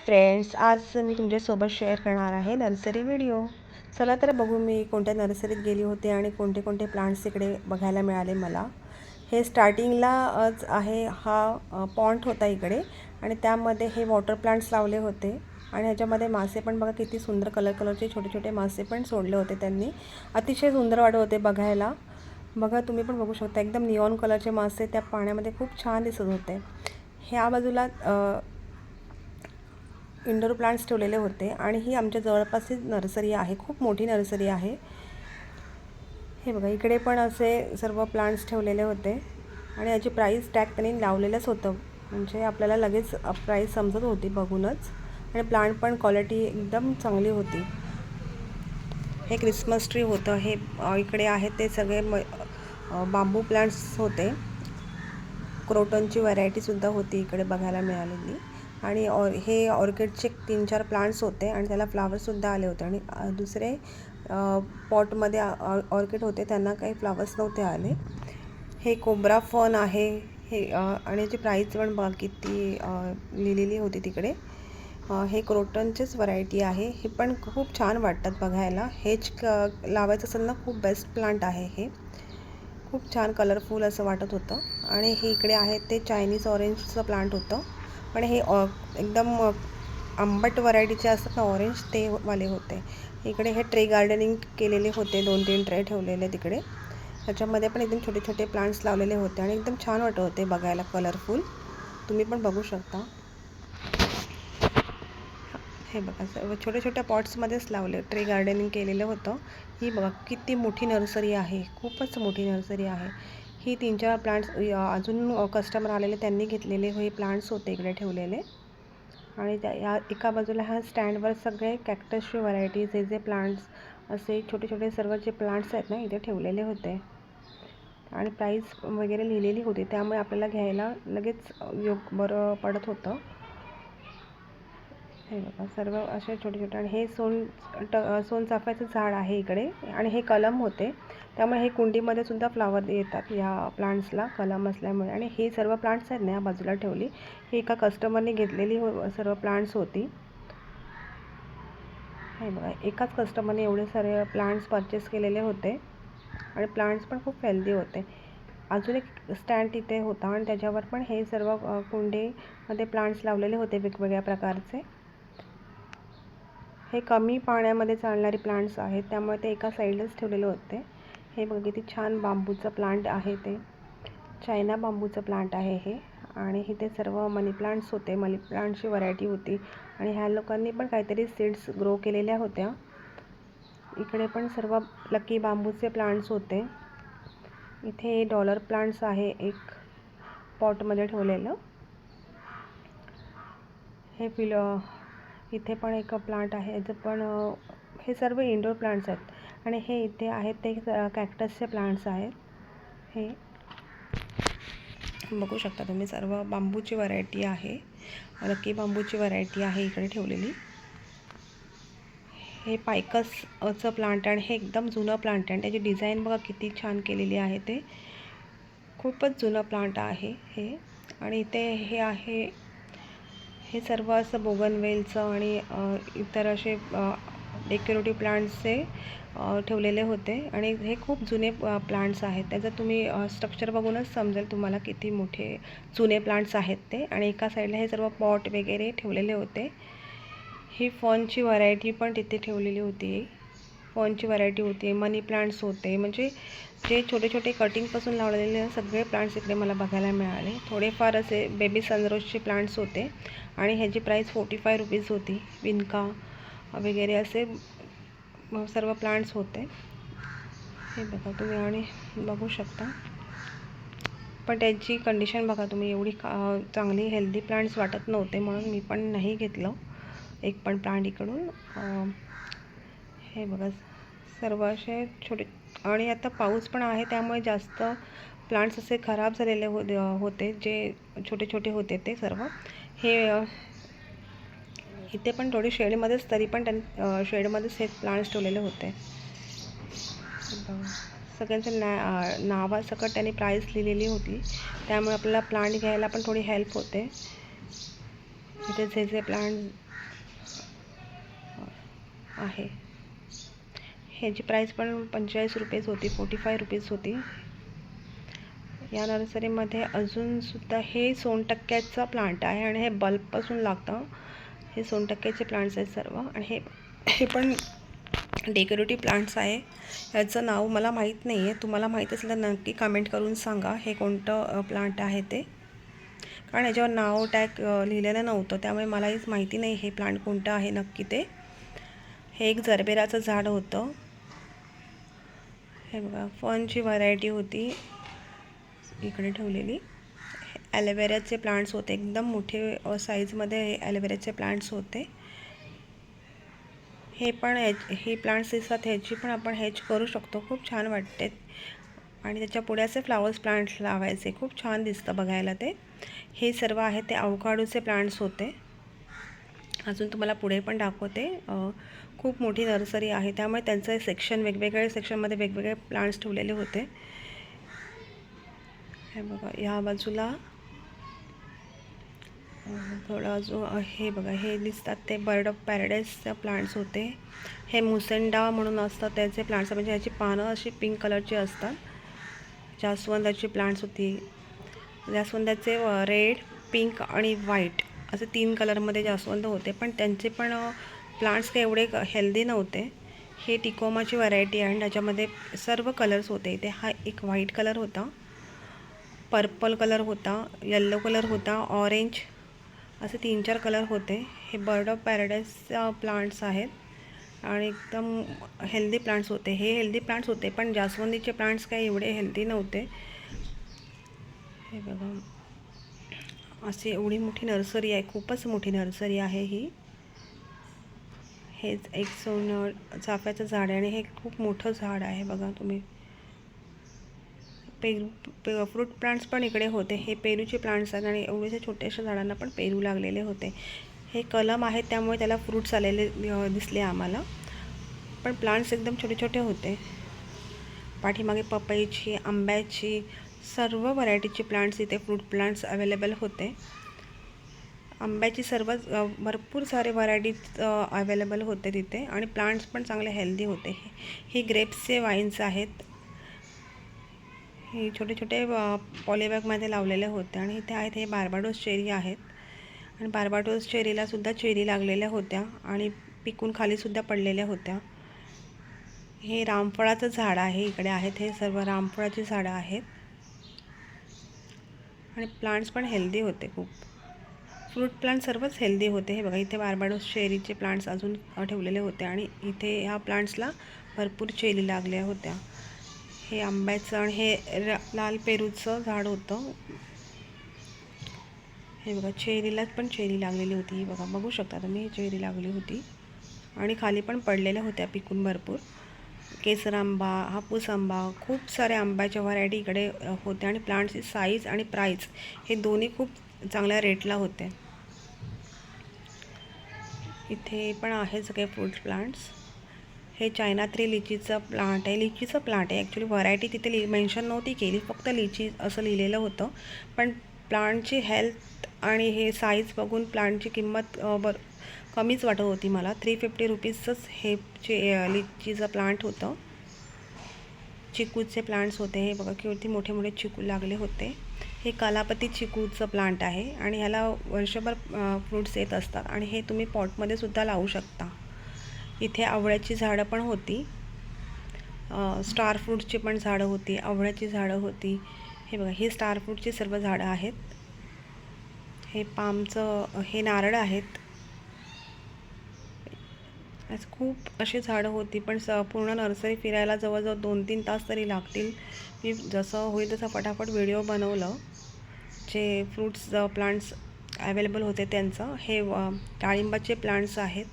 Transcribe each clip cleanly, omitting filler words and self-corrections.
Friends, आज मी तुमच्यासोबत share करणार आहे नर्सरी व्हिडिओ. चला तर बघू मी कोणत्या नर्सरीत गेली होते आणि कोणते कोणते प्लांट्स इकडे बघायला मिळाले मला. हे स्टार्टिंगलाच आहे हा पॉन्ट होता इकडे आणि त्यामध्ये हे वॉटर प्लांट्स लावले होते आणि ह्याच्यामध्ये मासे पण बघा किती सुंदर कलरचे छोटे छोटे मासे पण सोडले होते त्यांनी. अतिशय सुंदर वाटत होते बघायला. बघा तुम्ही पण बघू शकता, एकदम निऑन कलरचे मासे त्या पाण्यामध्ये खूप छान दिसत होते. ह्या बाजूला इंडोर प्लांट्स ठेवलेले होते आणि ही आमच्या जवळपासची नर्सरी आहे, खूप मोठी नर्सरी आहे. हे बघा इकडे पण असे सर्व प्लांट्स ठेवलेले होते आणि याची प्राईस टॅग त्यांनी लावलेलंच होतं, म्हणजे आपल्याला लगेच प्राईस समजत होती बघूनच. आणि प्लांट पण क्वालिटी एकदम चांगली होती. हे क्रिसमस ट्री होतं. हे इकडे आहे ते सगळे बांबू प्लांट्स होते. क्रोटनची व्हरायटीसुद्धा होती इकडे बघायला मिळालेली. आणि हे ऑर्किडचे 3-4 प्लांट्स होते आणि त्याला फ्लावर्ससुद्धा आले होते. आणि दुसरे पॉटमध्ये ऑर्किड होते, त्यांना काही फ्लावर्स नव्हते आले. हे कोब्रा फन आहे हे आणि याची प्राईस पण बघा किती लिहिलेली होती तिकडे. हे क्रोटनचीच व्हरायटी आहे. हे पण खूप छान वाटतात बघायला. हेच लावायचं असेल ना, खूप बेस्ट प्लांट आहे हे. खूप छान कलरफुल असं वाटत होतं. आणि हे इकडे आहे ते चायनीज ऑरेंजचं प्लांट होतं, पण हे एकदम आंबट व्हरायटीचे असतात ना ऑरेंज, ते वाले होते. इकडे हे ट्रे गार्डनिंग केलेले होते, 2-3 ट्रे ठेवलेले तिकडे. त्याच्यामध्ये पण एकदम छोटे छोटे प्लांट्स लावलेले होते आणि एकदम छान वाटत होते बघायला, कलरफुल. तुम्ही पण बघू शकता. हे बघा सर्व छोट्या छोट्या पॉट्समध्येच लावले, ट्रे गार्डनिंग केलेलं होतं. ही बघा किती मोठी नर्सरी आहे, खूपच मोठी नर्सरी आहे ही. 3-4 प्लांट्स अजून कस्टमर आलेले त्यांनी घेतलेले हे प्लांट्स होते इकडे ठेवलेले. आणि या एका बाजूला ह्या स्टँडवर सगळे कॅक्टसचे व्हरायटीज, हे जे प्लांट्स असे छोटे छोटे सर्व जे प्लांट्स आहेत ना इथे ठेवलेले होते. आणि प्राईस वगैरे लिहिलेली होती, त्यामुळे आपल्याला घ्यायला लगेच बरं पडत होतं. हे बघा सर्व असे छोटे छोटे. आणि हे सोनचाफ्याचं झाड आहे इकडे आणि हे कलम होते, त्यामुळे हे कुंडीमध्ये सुद्धा फ्लावर येतात या प्लांट्सला, कलम असल्यामुळे. आणि हे सर्व प्लांट्स आहेत ना या बाजूला ठेवली, ही एका कस्टमरने घेतलेली सर्व प्लांट्स होती. हे बघा एकाच कस्टमरने एवढे सारे प्लांट्स परचेस केलेले होते आणि प्लांट्स पण खूप हेल्दी होते. अजून एक स्टँड तिथे होता आणि त्याच्यावर पण हे सर्व कुंडीमध्ये प्लांट्स लावलेले होते वेगवेगळ्या प्रकारचे. हे कमी पाण्यामध्ये चालणारे प्लांट्स आहेत, त्यामुळे ते एका साईडलाच ठेवलेले होते. हे बघा किती छान बांबूचं प्लांट आहे, ते चायना बांबूचं प्लांट आहे हे. आणि इथे सर्व मनी प्लांट्स होते, मनी प्लांटची व्हरायटी होती. आणि ह्या लोकांनी पण काहीतरी सीड्स ग्रो केलेल्या होत्या. इकडे पण सर्व लकी बांबूचे प्लांट्स होते. इथे डॉलर प्लांट्स आहे एक पॉटमध्ये ठेवलेलं. हे इथे पण एक प्लांट आहे, याचं पण हे सर्व इंडोर प्लांट्स आहेत. आणि हे इथे आहेत ते कॅक्टसचे प्लांट्स आहेत. हे बघू शकता तुम्ही, सर्व बांबूची व्हरायटी आहे, लकी बांबूची व्हरायटी आहे इकडे ठेवलेली. हे पायकसचं प्लांट आणि हे एकदम जुनं प्लांट आहे आणि त्याची डिझाईन बघा किती छान केलेली आहे. ते खूपच जुनं प्लांट आहे हे. आणि इथे हे आहे, हे सर्व असं बोगनवेलचं आणि इतर असे डेकोरेटिव्ह प्लांट्सचे ठेवलेले होते. आणि हे खूप जुने प्लांट्स आहेत, त्याचं तुम्ही स्ट्रक्चर बघूनच समजेल तुम्हाला किती मोठे जुने प्लांट्स आहेत ते. आणि एका साईडला हे सर्व पॉट वगैरे ठेवलेले होते. ही फॉनची व्हरायटी पण तिथे ठेवलेली होती, फॉनची व्हरायटी होती, मनी प्लांट्स होते. म्हणजे जे छोटे छोटे कटिंगपासून लावलेले सगळे प्लांट्स इकडे मला बघायला मिळाले. थोडेफार असे बेबी सनरोजचे प्लांट्स होते आणि ह्याची प्राईस 45 रुपीज होती. विनका वगैरे असे सर्व प्लांट्स होते. हे बघा तुम्ही आणि बघू शकता, पण त्यांची कंडिशन बघा तुम्ही, एवढी चांगली हेल्दी प्लांट्स वाटत नव्हते, म्हणून मी पण नाही घेतलं एक पण प्लांट इकडून. हे बघा सर्व असे छोटे. आणि आता पाऊस पण आहे, त्यामुळे जास्त प्लांट्स असे खराब झालेले होते, जे छोटे छोटे होते ते सर्व. हे इथे पण थोडे शेडमध्येच, तरी पण त्यांनी शेडमध्येच हे प्लांट्स ठेवलेले होते. सगळ्यांचं नावासकट त्यांनी प्राईस लिहिलेली होती, त्यामुळे आपल्याला प्लांट घ्यायला पण थोडी हेल्प होते. इथे जे प्लांट आहे. ह्याची प्राईस पण 45 रुपीज होती, 45 रुपीज होती. या नर्सरीमध्ये अजूनसुद्धा हे सोनटक्क्याचा प्लांट आहे आणि हे बल्बपासून लागतं. हे सोनटक्क्याचे प्लांट्स आहेत सर्व आणि हे पण डेकोरेटिव्ह प्लांट्स आहे. याचं नाव मला माहीत नाही आहे. तुम्हाला माहीत असेल तर नक्की कमेंट करून सांगा हे कोणतं प्लांट आहे ते, कारण याच्यावर नाव टॅग लिहिलेलं नव्हतं, त्यामुळे मलाहीच माहिती नाही हे प्लांट कोणतं आहे नक्की ते. हे एक जरबेराचं झाड होतं. हे बघा, फनची व्हरायटी होती इकडे ठेवलेली. ॲलोवेराचे प्लांट्स होते, एकदम मोठे साईजमध्ये ॲलोवेराचे प्लांट्स होते. हे पण हे प्लांट्स दिसतात, ह्याची पण आपण हेज करू शकतो, खूप छान वाटते. आणि त्याच्या पुढे असे फ्लावर्स प्लांट्स लावायचे, खूप छान दिसतं बघायला ते. हे सर्व आहे ते अवकाडोचे प्लांट्स होते. अजून तुम्हाला पुढे पण दाखवते. खूप मोठी नर्सरी आहे, त्यामुळे त्यांचं सेक्शन वेगवेगळे सेक्शनमध्ये वेगवेगळे प्लांट्स ठेवलेले होते. हे बघा, या बाजूला थोडं अजून हे बघा, हे दिसतात ते बर्ड ऑफ पॅराडाईजचे प्लांट्स होते. हे मुसेंडा म्हणून असतात त्याचे प्लांट्स, म्हणजे ह्याची पानं अशी पिंक कलरची असतात. जास्वंदाची प्लांट्स होती. जास्वंदाचे रेड, पिंक आणि व्हाईट असे 3 कलरमध्ये जास्वंद होते, पण त्यांचे पण प्लांट्स काही एवढे हेल्दी नव्हते. हे टिकोमाची व्हरायटी आहे आणि त्याच्यामध्ये सर्व कलर्स होते. इथे हा एक व्हाईट कलर होता, पर्पल कलर होता, येल्लो कलर होता, ऑरेंज, असे 3-4 कलर होते. हे बर्ड ऑफ पॅराडाईज प्लांट्स आहेत आणि एकदम हेल्दी प्लांट्स होते. हे हेल्दी प्लांट्स होते, पण जास्वंदीचे प्लांट्स काही एवढे हेल्दी नव्हते. हे बघा, अशी एवढी मोठी नर्सरी आहे, खूपच मोठी नर्सरी आहे ही. हेच एक चाफ्याचं झाड आहे आणि हे खूप मोठं झाड आहे बघा तुम्ही. फ्रूट प्लांट्स पण इकडे होते. हे पेरूचे प्लांट्स आहेत आणि एवढ्याशा छोट्याशा झाडांना पण पेरू लागलेले होते. हे कलम आहेत, त्यामुळे त्याला फ्रूट्स आलेले दिसले आम्हाला, पण प्लांट्स एकदम छोटे छोटे होते. पाठीमागे पपईची, आंब्याची, सर्व व्हरायटीचे प्लांट्स इथे फ्रूट प्लांट्स अवेलेबल होते. आंब्याची सर्व भरपूर सारे व्हरायटीज अवेलेबल होते तिथे आणि प्लांट्स पण चांगले हेल्दी होते. हे ग्रेप्सचे वाईन्स आहेत. हे छोटे छोटे पॉलीबॅगमध्ये लावलेले होते आणि इथे आहेत हे बार्बाडोस चेरी आहेत आणि बार्बाडोस चेरीलासुद्धा चेरी लागलेल्या होत्या आणि पिकून खालीसुद्धा पडलेल्या होत्या. हे रामफळाचं झाड आहे, इकडे आहेत हे सर्व रामफळाची झाडं आहेत आणि प्लांट्स पण हेल्दी होते खूप. फ्रूट प्लांट सर्वच हेल्दी होते. हे बघा, इथे बार्बाडोस चेरीचे प्लांट्स अजून ठेवलेले होते आणि इथे ह्या प्लांट्सला भरपूर चेरी लागल्या होत्या. हे आंब्याचं आणि हे लाल पेरूचं झाड होतं. हे बघा, चेरीला पण चेरी लागलेली होती. ही बघा, बघू शकता तुम्ही, चेरी लागली होती आणि खाली पण पडलेल्या होत्या पिकून भरपूर. केसर आंबा, हापूस आंबा, खूप साऱ्या आंब्याच्या व्हरायटी इकडे होत्या आणि प्लांट्सची साईज आणि प्राईस हे दोन्ही खूप चांगल्या रेटला होते. इथे पण आहे सगळे फ्रूट प्लांट्स. हे चायना 3 लिचीचं प्लांट आहे. लिचीचं प्लांट आहे ॲक्च्युली, व्हरायटी तिथे मेन्शन नव्हती केली, फक्त लिची असं लिहिलेलं होतं. पण प्लांटची हेल्थ आणि हे साईज बघून प्लांटची किंमत कमीच वाटत होती मला. 350 रुपीजचंच हे लिचीचं प्लांट होतं. चिकूचे प्लांट्स होते. हे बघा, किती मोठे मोठे चिकू लागले होते. हे कालापती चिकूचं प्लांट आहे आणि ह्याला वर्षभर फ्रूट्स येत असतात आणि हे तुम्ही पॉटमध्ये सुद्धा लावू शकता. इथे आवळ्याची झाडं पण होती, स्टार फ्रूटची पण झाडं होती, आवळ्याची झाडं होती. हे बघा, ही स्टार फ्रूटची सर्व झाडं आहेत. हे पामचं, हे नारळ आहेत. खूप अशी झाडं होती, पण पूर्ण नर्सरी फिरायला जवळजवळ 2-3 तास तरी लागतील. मी जसं होईल तसं फटाफट व्हिडिओ बनवलं. जे फ्रूट्स प्लांट्स अवेलेबल होते त्यांचं. हे डाळिंबाचे प्लांट्स आहेत.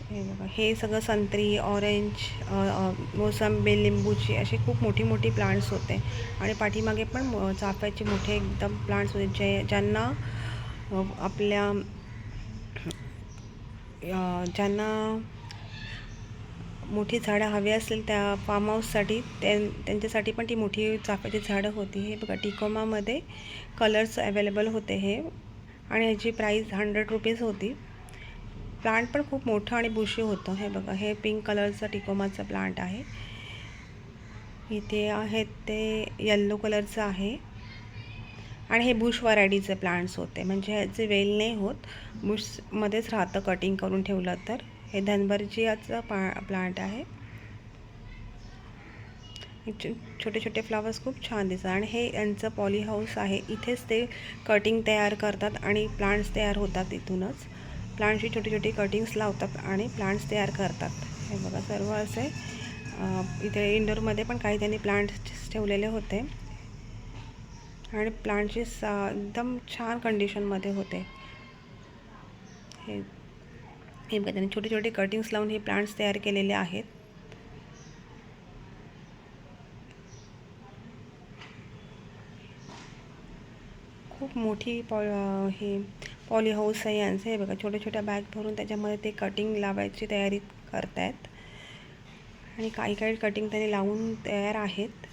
हे बघा, हे सगळं संत्री, ऑरेंज, मोसंबी, लिंबूची अशी खूप मोठी मोठी प्लांट्स होते आणि पाठीमागे पण चाफ्याचे मोठे एकदम प्लांट्स होते. ज्यांना मोठी झाडं हवी असतील त्या फार्म हाऊससाठी, त्यांच्यासाठी पण ती मोठी चाफ्याची झाडं होती. हे बघा, टिकोमामध्ये कलर्स अवेलेबल होते हे आणि याची प्राईस 100 रुपीज होती. प्लांट पण खूप मोठं आणि बुशी होतं. हे बघा, हे पिंक कलरचा टिकोमाचा प्लांट आहे. इथे आहेत ते येल्लो कलरचं आहे आणि हे बुश व्हरायटीचे प्लांट्स होते, म्हणजे ह्याचे वेल नाही होत, बुशमध्येच राहतं कटिंग करून ठेवलं तर. हे धनबर्जियाचं प्लांट आहे. छोटे छोटे फ्लावर्स खूप छान दिसतात आणि हे यांचं पॉली हाऊस आहे. इथेच ते कटिंग तयार करतात आणि प्लांट्स तयार होतात. इथूनच प्लांट्सची छोटी छोटी कटिंग्स लावतात आणि प्लांट्स तयार करतात. हे बघा, सर्व असे इथे इंडोरमध्ये पण काही त्यांनी प्लांट्स ठेवलेले होते आणि प्लांटची एकदम छान कंडिशनमध्ये होते. हे बघा, त्यांनी छोटे छोटे कटिंग्स लावून हे प्लांट्स तयार केलेले आहेत. खूप मोठी हे पॉली हाऊस आहे यांचं. हे बघा, छोट्या छोट्या बॅग भरून त्याच्यामध्ये ते कटिंग लावायची तयारी करतायत आणि काही काही कटिंग त्यांनी लावून तयार आहेत.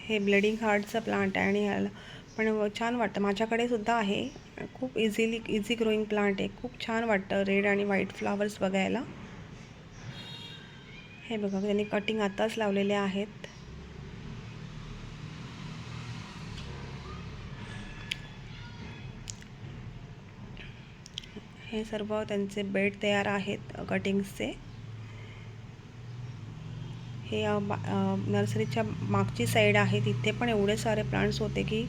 हे ब्लीडिंग हार्टचं प्लांट आहे आणि याला पण छान वाटतं. माझ्याकडे सुद्धा आहे. खूप इझी ग्रोईंग प्लांट आहे. खूप छान वाटतं रेड आणि व्हाईट फ्लावर्स बघायला. हे बघा, त्यांनी कटिंग आताच लावलेले आहेत. हे सर्व त्यांचे बेड तयार आहेत कटिंग्सचे. हे नर्सरीच्या मागची साईड आहे. तिथे पण एवढे सारे प्लांट्स होते की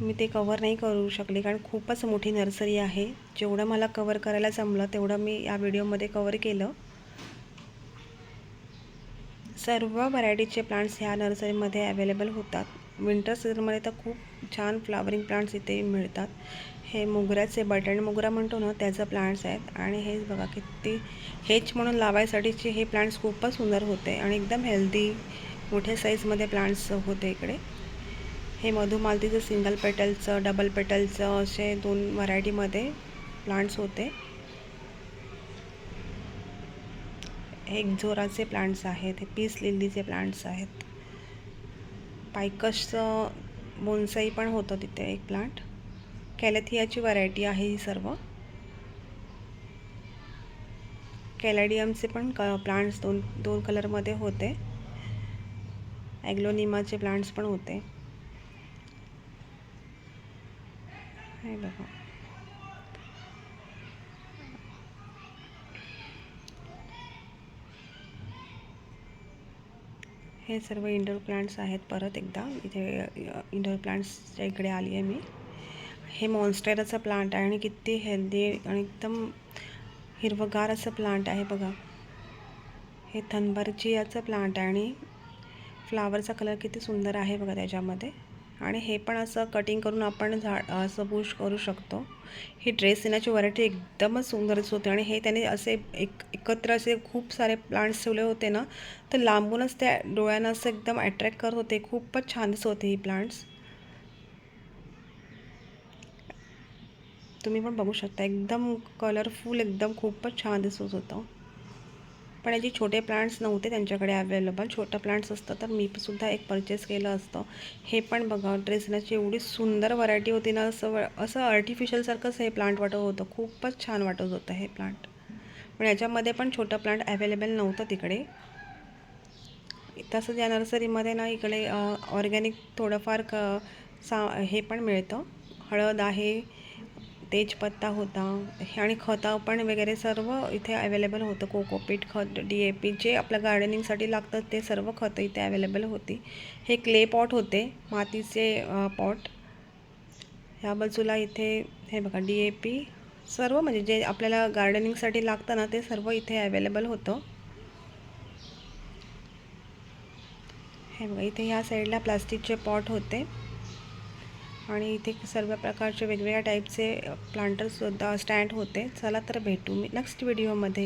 मी ते कवर नाही करू शकले, कारण खूपच मोठी नर्सरी आहे. जेवढं मला कवर करायला जमलं तेवढं मी या व्हिडिओमध्ये कवर केलं. सर्व व्हरायटीचे प्लांट्स ह्या नर्सरीमध्ये अवेलेबल होतात. विंटर सीझनमध्ये तर खूप छान फ्लावरिंग प्लांट्स इथे मिळतात. हे मोगऱ्याचे बटन मोगरा म्हणतो ना, त्याचं प्लांट्स आहेत. आणि हे बघा, किती हेच म्हणून लावायसाठीचे हे प्लांट्स खूपच सुंदर होते आणि एकदम हेल्दी मोठ्या साईजमध्ये प्लांट्स होते इकडे. हे मधुमालतीचं सिंगल पेटलचं, डबल पेटलचं असे 2 व्हरायटीमध्ये प्लांट्स होते. हे एक्झोराचे प्लांट्स आहेत. हे पीस लिलीचे प्लांट्स आहेत. पायकसचं बोन्साई पण होतं तिथे एक प्लांट. कॅलेथियाची व्हरायटी आहे ही सर्व. कॅलेडियमचे पण प्लांट्स दोन कलरमध्ये होते. ॲग्लोनिमाचे प्लांट्स पण होते. हे बघा, हे सर्व इंडोर प्लांट्स आहेत. परत एकदा इथे इंडोर प्लांट्सच्या इकडे आली आहे मी. हे मॉन्स्टेराचं प्लांट आहे आणि किती हेल्दी आणि एकदम हिरवगार असं प्लांट आहे बघा. हे धनबर्जियाचं प्लांट आहे आणि फ्लावरचा कलर किती सुंदर आहे बघा त्याच्यामध्ये. आणि हे पण असं कटिंग करून आपण असं बुश करू शकतो. ही ड्रेस येण्याची व्हरायटी एकदमच सुंदरच होते. आणि हे त्याने असे एकत्र असे खूप सारे प्लांट्स ठेवले होते ना, तर लांबूनच त्या डोळ्यांना असं एकदम अट्रॅक्ट करत होते. खूपच छान दिसत होते ही प्लांट्स. तुम्ही पण बघू शकता, एकदम कलरफुल, एकदम खूपच छान दिसत होतं. पण याचे छोटे प्लांट्स नव्हते त्यांच्याकडे अवेलेबल. छोटं प्लांट्स असतं तर मी सुद्धा एक परचेस केलं असतं. हे पण बघा, ड्रेसनाची एवढी सुंदर व्हरायटी होती ना, असं आर्टिफिशियलसारखंच हे प्लांट वाटत होतं. खूपच छान वाटत होतं हे प्लांट. पण याच्यामध्ये पण छोटं प्लांट अवेलेबल नव्हतं तिकडे. तसंच या नर्सरीमध्ये ना इकडे ऑर्गॅनिक थोडंफार हे पण मिळतं. हळद आहे, तेजपत्ता होता आणि खतं पण वगैरे सर्व इथे अवेलेबल होतं. कोकोपीट खत, DAP जे आपल्या गार्डनिंगसाठी लागतं ते सर्व खतं इथे अवेलेबल होती. हे क्ले पॉट होते, मातीचे पॉट. ह्या बाजूला इथे हे बघा, DAP सर्व म्हणजे जे आपल्याला गार्डनिंगसाठी लागतं ना, ते सर्व इथे अवेलेबल होतं. हे बघा, इथे ह्या साईडला प्लास्टिकचे पॉट होते आणि इथे सर्व प्रकारचे वेगवेगळ्या टाईपचे प्लांटर्ससुद्धा स्टँड होते. चला तर भेटू मी नेक्स्ट व्हिडिओमध्ये.